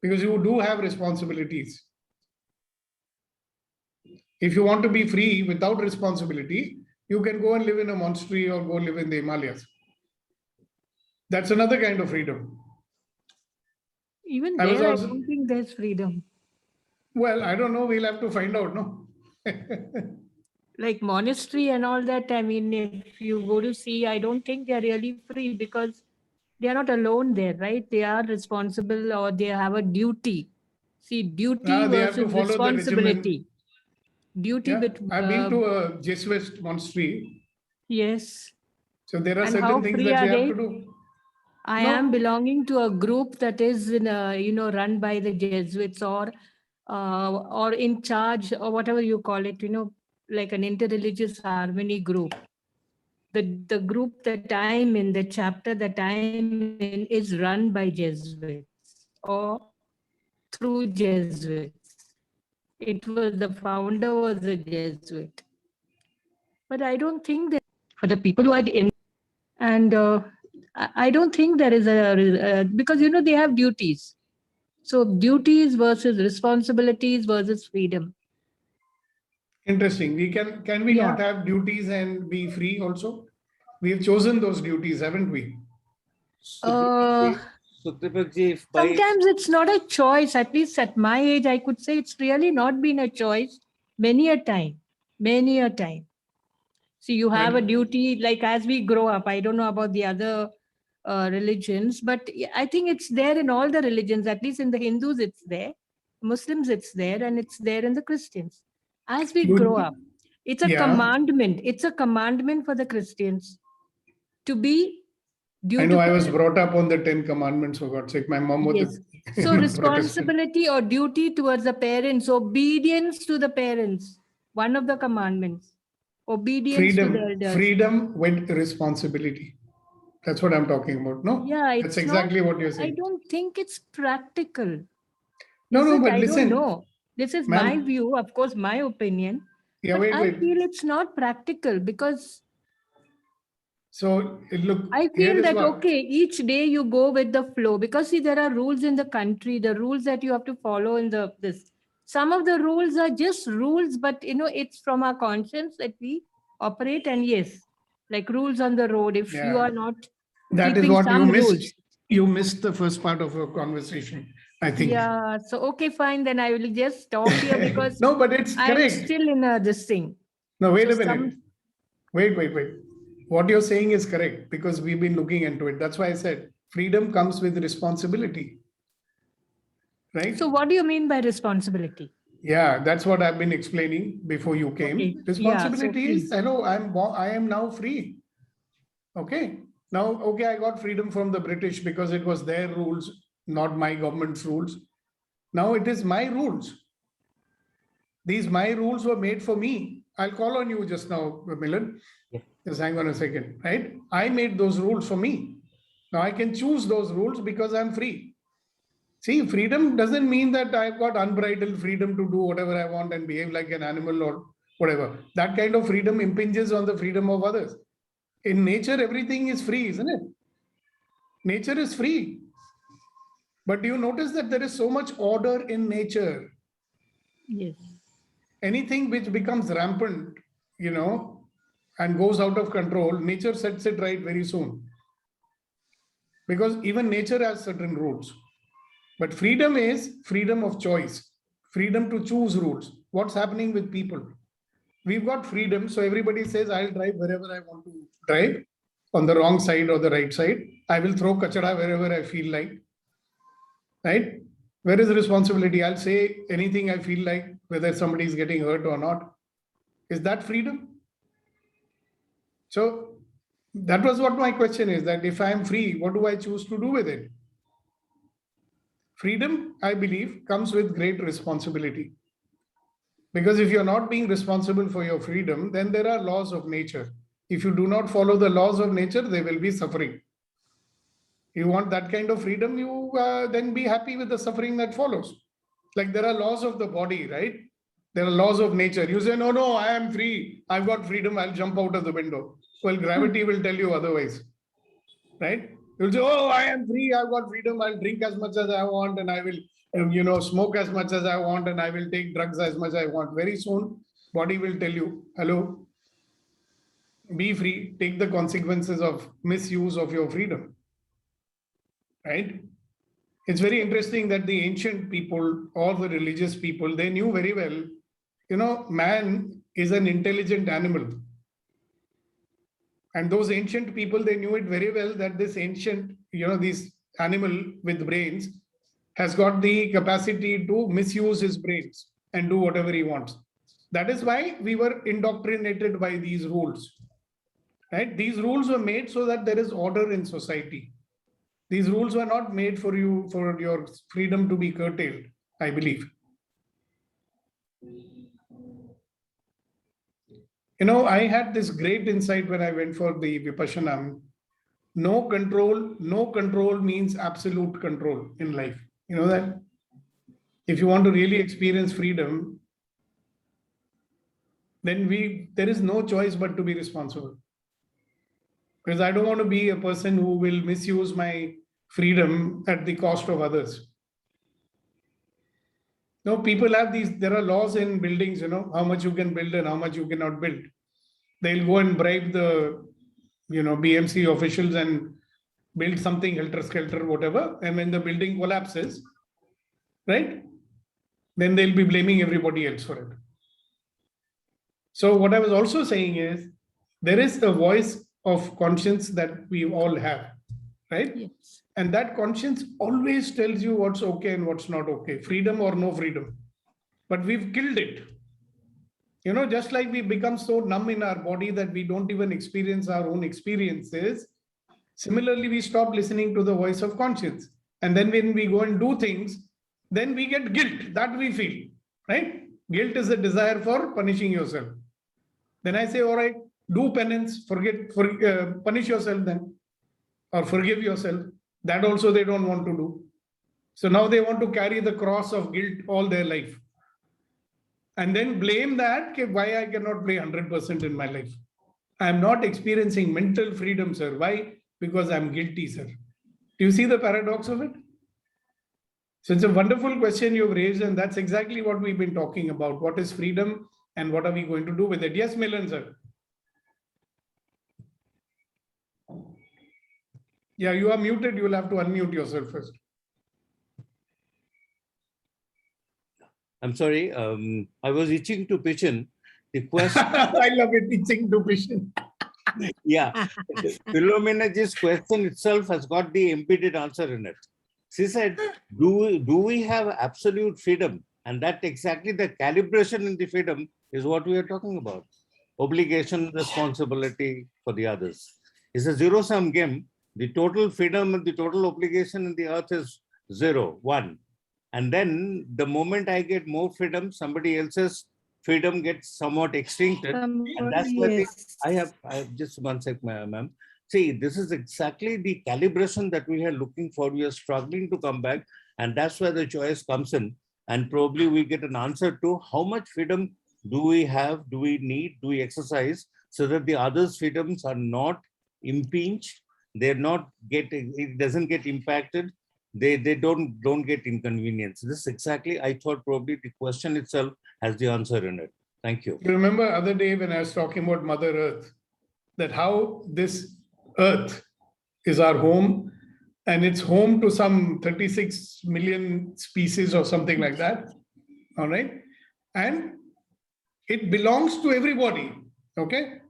Because you do have responsibilities. If you want to be free without responsibility, you can go and live in a monastery or go live in the Himalayas. That's another kind of freedom. Even there, I don't think there's freedom. Well, I don't know. We'll have to find out, no? Like monastery and all that, I mean, if you go to see, I don't think they're really free, because they are not alone there, right? They are responsible, or they have a duty. See, duty versus responsibility. Duty between... I've been to a Jesuit monastery. Yes. So there are certain things that we have to do. I am belonging to a group that is, run by the Jesuits, or in charge, or whatever you call it, like an interreligious harmony group. The group that I'm in, the chapter that I'm in, is run by Jesuits or through Jesuits. The founder was a Jesuit. But I don't think that for the people who are in, and I don't think there is because, they have duties. So duties versus responsibilities versus freedom. Interesting. Can we not have duties and be free also? We have chosen those duties, haven't we? So So Deepakji, if by Sometimes it's not a choice, at least at my age, I could say it's really not been a choice many a time, many a time. See, you have a duty, like as we grow up, I don't know about the other religions, but I think it's there in all the religions, at least in the Hindus, it's there, Muslims, it's there, and it's there in the Christians. As we grow up, it's a commandment. It's a commandment for the Christians to be dutiful. I know I was brought up on the 10 commandments, for God's sake. My mom was Yes. a So Protestant. responsibility or duty towards the parents, obedience to the parents, one of the commandments, obedience to the elders. Freedom with responsibility. That's what I'm talking about. No? Yeah, That's exactly what you're I saying. don't think it's practical. No, but I listen. don't know. This is my Ma'am. view, of course, my opinion. Yeah, but wait. I feel it's not practical because So look, I here feel is that, what- okay, each day you go with the flow because see, there are rules in the country, the rules that you have to follow in this. Some of the rules are just rules, but it's from our conscience that we operate. And yes, like rules on the road, if you Yeah. are not that is keeping what you some missed. rules. You missed the first part of our conversation, I think. Yeah, so okay, fine, then I will just stop here because No, but it's I'm correct. still in this thing. No, wait So a minute. Wait. What you're saying is correct because we've been looking into it. That's why I said freedom comes with responsibility. Right? So what do you mean by responsibility? Yeah, that's what I've been explaining before you came. Okay. Responsibility Yeah, so is, hello, I am now free. Okay. Now, okay, I got freedom from the British because it was their rules, not my government's rules. Now it is my rules. These my rules were made for me. I'll call on you just now, Milan. Yeah. Just hang on a second, right? I made those rules for me. Now I can choose those rules because I'm free. See, freedom doesn't mean that I've got unbridled freedom to do whatever I want and behave like an animal or whatever. That kind of freedom impinges on the freedom of others. In nature, everything is free, isn't it? Nature is free. But do you notice that there is so much order in nature? yes. Anything which becomes rampant, and goes out of control, nature sets it right very soon. Because even nature has certain rules. But freedom is freedom of choice, freedom to choose rules. What's happening with people? We've got freedom, so everybody says, I'll drive wherever I want to drive, on the wrong side or the right side. I will throw kachada wherever I feel like. Right? Where is the responsibility? I'll say anything I feel like, whether somebody is getting hurt or not. Is that freedom? So that was what my question is, that if I am free, what do I choose to do with it? Freedom, I believe, comes with great responsibility. Because if you're not being responsible for your freedom, then there are laws of nature. If you do not follow the laws of nature, there will be suffering. You want that kind of freedom, you then be happy with the suffering that follows. Like there are laws of the body, right? There are laws of nature. You say, no, I am free. I've got freedom. I'll jump out of the window. Well, gravity will tell you otherwise, right? You'll say, oh, I am free. I've got freedom. I'll drink as much as I want and I will, smoke as much as I want and I will take drugs as much as I want. Very soon, body will tell you, hello, be free. Take the consequences of misuse of your freedom. Right? It's very interesting that the ancient people or the religious people, they knew very well, man is an intelligent animal. And those ancient people, they knew it very well that this ancient, this animal with brains has got the capacity to misuse his brains and do whatever he wants. That is why we were indoctrinated by these rules. Right? These rules were made so that there is order in society. These rules were not made for you, for your freedom to be curtailed, I believe. I had this great insight when I went for the Vipassana. No control means absolute control in life. You know that? If you want to really experience freedom, then there is no choice but to be responsible. Because I don't want to be a person who will misuse my freedom at the cost of others. No, people have there are laws in buildings, how much you can build and how much you cannot build. They'll go and bribe the, BMC officials and build something helter-skelter, whatever, and when the building collapses, right, then they'll be blaming everybody else for it. So what I was also saying is, there is a voice of conscience that we all have, right? Yes. And that conscience always tells you what's okay and what's not okay, freedom or no freedom. But we've killed it. You know, just like we become so numb in our body that we don't even experience our own experiences, similarly, we stop listening to the voice of conscience. And then when we go and do things, then we get guilt that we feel, right? Guilt is a desire for punishing yourself. Then I say, all right, do penance, punish yourself then, or forgive yourself. That also they don't want to do. So now they want to carry the cross of guilt all their life. And then blame that, why I cannot play 100% in my life. I'm not experiencing mental freedom, sir. Why? Because I'm guilty, sir. Do you see the paradox of it? So it's a wonderful question you've raised, and that's exactly what we've been talking about. What is freedom and what are we going to do with it? Yes, Milan, sir. Yeah, you are muted. You will have to unmute yourself first. I'm sorry. I was itching to pitch in. The question. I love it, itching to pitch in. Yeah. Philomena's question itself has got the embedded answer in it. She said, do we have absolute freedom? And that exactly the calibration in the freedom is what we are talking about. Obligation, responsibility for the others. It's a zero-sum game. The total freedom and the total obligation in the earth is 0, 1. And then the moment I get more freedom, somebody else's freedom gets somewhat extincted. And that's why I have just one sec, ma'am. See, this is exactly the calibration that we are looking for. We are struggling to come back. And that's where the choice comes in. And probably we get an answer to how much freedom do we have, do we need, do we exercise, so that the others' freedoms are not impinged. They're not getting, it doesn't get impacted. They don't get inconvenienced. This is exactly, I thought probably the question itself has the answer in it. Thank you. You remember other day when I was talking about Mother Earth, that how this Earth is our home, and it's home to some 36 million species or something like that. All right. And it belongs to everybody. Okay.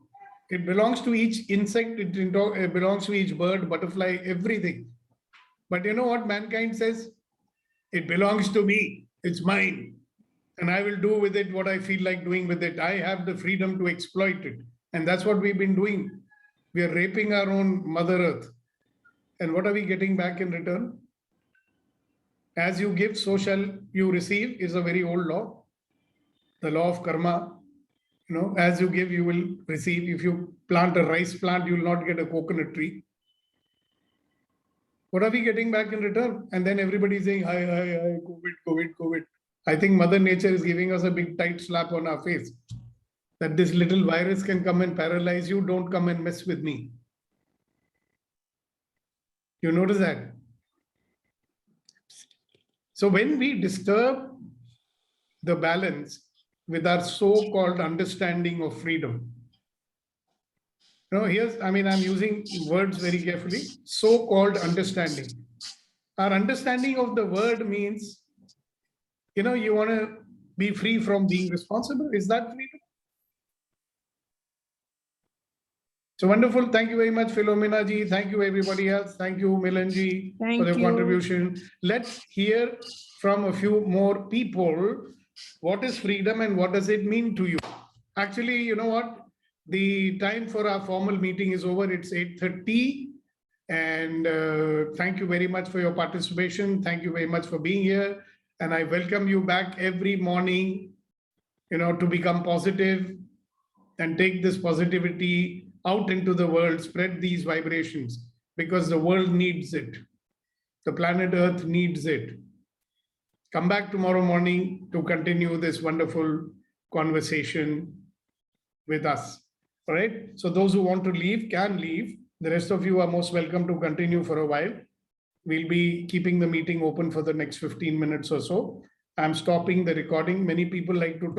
It belongs to each insect. It belongs to each bird, butterfly, everything. But you know what mankind says? It belongs to me. It's mine. And I will do with it what I feel like doing with it. I have the freedom to exploit it. And that's what we've been doing. We are raping our own Mother Earth. And what are we getting back in return? As you give, so shall you receive is a very old law. The law of karma. You know, as you give, you will receive. If you plant a rice plant, you will not get a coconut tree. What are we getting back in return? And then everybody saying, hi, COVID, COVID, COVID. I think Mother Nature is giving us a big tight slap on our face. That this little virus can come and paralyze you. Don't come and mess with me. You notice that? So when we disturb the balance with our so-called understanding of freedom, you know, here's, I mean, I'm using words very carefully, so-called understanding. Our understanding of the word means, you know, you want to be free from being responsible. Is that freedom? So wonderful. Thank you very much, Philomena ji. Thank you, everybody else. Thank you, Milan ji, for the contribution. Let's hear from a few more people. What is freedom and what does it mean to you? Actually, you know what? The time for our formal meeting is over. It's 8:30. And thank you very much for your participation. Thank you very much for being here. And I welcome you back every morning, you know, to become positive and take this positivity out into the world, spread these vibrations, because the world needs it. The planet Earth needs it. Come back tomorrow morning to continue this wonderful conversation with us. All right. So those who want to leave can leave. The rest of you are most welcome to continue for a while. We'll be keeping the meeting open for the next 15 minutes or so. I'm stopping the recording. Many people like to talk.